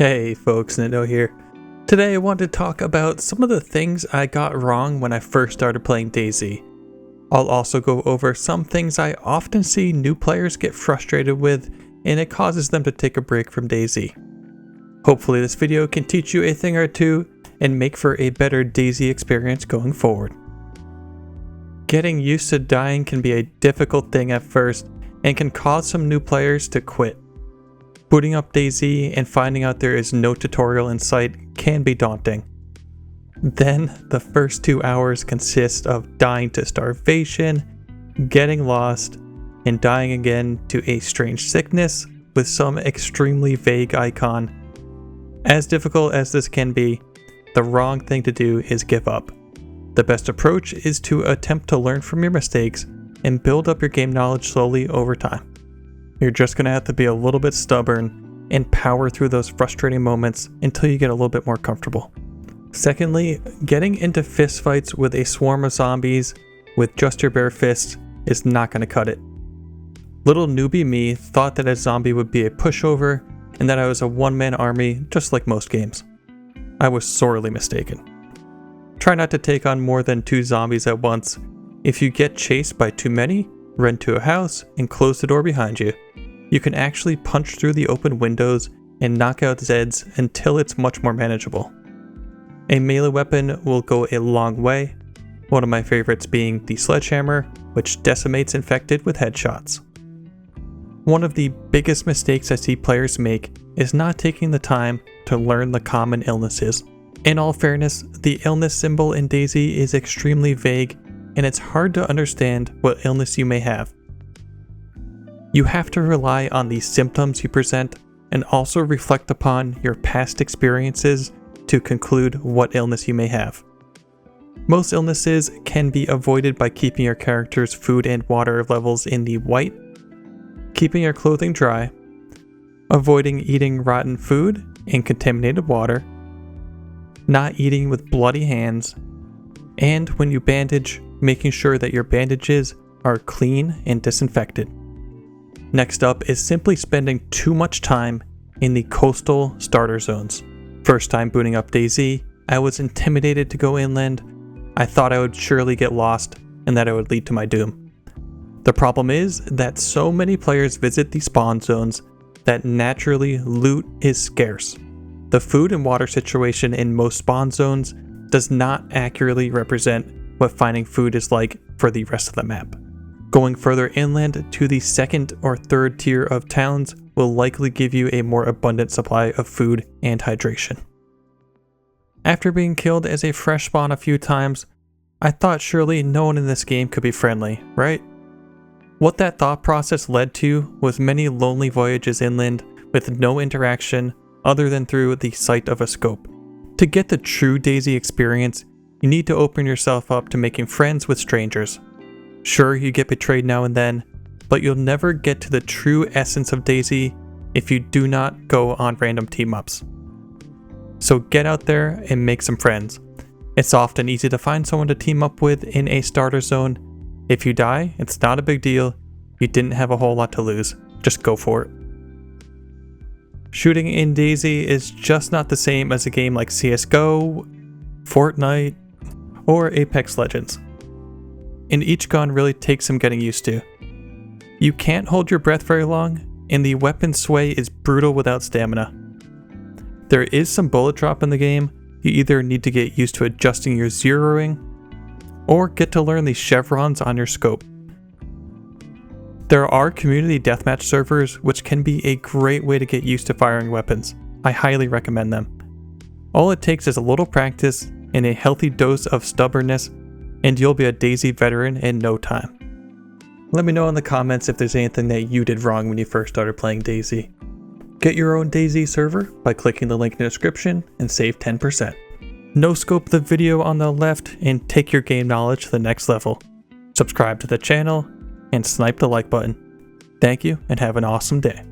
Hey folks, Nitno here. Today I want to talk about some of the things I got wrong when I first started playing DayZ. I'll also go over some things I often see new players get frustrated with, and it causes them to take a break from DayZ. Hopefully this video can teach you a thing or two and make for a better DayZ experience going forward. Getting used to dying can be a difficult thing at first and can cause some new players to quit. Booting up DayZ and finding out there is no tutorial in sight can be daunting. Then, the first 2 hours consist of dying to starvation, getting lost, and dying again to a strange sickness with some extremely vague icon. As difficult as this can be, the wrong thing to do is give up. The best approach is to attempt to learn from your mistakes and build up your game knowledge slowly over time. You're just going to have to be a little bit stubborn and power through those frustrating moments until you get a little bit more comfortable. Secondly, getting into fistfights with a swarm of zombies with just your bare fists is not going to cut it. Little newbie me thought that a zombie would be a pushover and that I was a one-man army just like most games. I was sorely mistaken. Try not to take on more than 2 zombies at once. If you get chased by too many, run to a house and close the door behind you. You can actually punch through the open windows and knock out Zeds until it's much more manageable. A melee weapon will go a long way, one of my favorites being the sledgehammer, which decimates infected with headshots. One of the biggest mistakes I see players make is not taking the time to learn the common illnesses. In all fairness, the illness symbol in DayZ is extremely vague and it's hard to understand what illness you may have. You have to rely on the symptoms you present and also reflect upon your past experiences to conclude what illness you may have. Most illnesses can be avoided by keeping your character's food and water levels in the white, keeping your clothing dry, avoiding eating rotten food and contaminated water, not eating with bloody hands, and when you bandage, making sure that your bandages are clean and disinfected. Next up is simply spending too much time in the coastal starter zones. First time booting up DayZ, I was intimidated to go inland. I thought I would surely get lost and that it would lead to my doom. The problem is that so many players visit the spawn zones that naturally loot is scarce. The food and water situation in most spawn zones does not accurately represent what finding food is like for the rest of the map. Going further inland to the second or third tier of towns will likely give you a more abundant supply of food and hydration. After being killed as a fresh spawn a few times, I thought surely no one in this game could be friendly, right? What that thought process led to was many lonely voyages inland with no interaction other than through the sight of a scope. To get the true DayZ experience, you need to open yourself up to making friends with strangers. Sure, you get betrayed now and then, but you'll never get to the true essence of DayZ if you do not go on random team-ups. So get out there and make some friends. It's often easy to find someone to team up with in a starter zone. If you die, it's not a big deal. You didn't have a whole lot to lose. Just go for it. Shooting in DayZ is just not the same as a game like CSGO, Fortnite, or Apex Legends. And each gun really takes some getting used to. You can't hold your breath very long, and the weapon sway is brutal without stamina. There is some bullet drop in the game. You either need to get used to adjusting your zeroing, or get to learn the chevrons on your scope. There are community deathmatch servers which can be a great way to get used to firing weapons. I highly recommend them. All it takes is a little practice and a healthy dose of stubbornness, and you'll be a DayZ veteran in no time. Let me know in the comments if there's anything that you did wrong when you first started playing DayZ. Get your own DayZ server by clicking the link in the description and save 10%. No scope the video on the left and take your game knowledge to the next level. Subscribe to the channel and snipe the like button. Thank you and have an awesome day.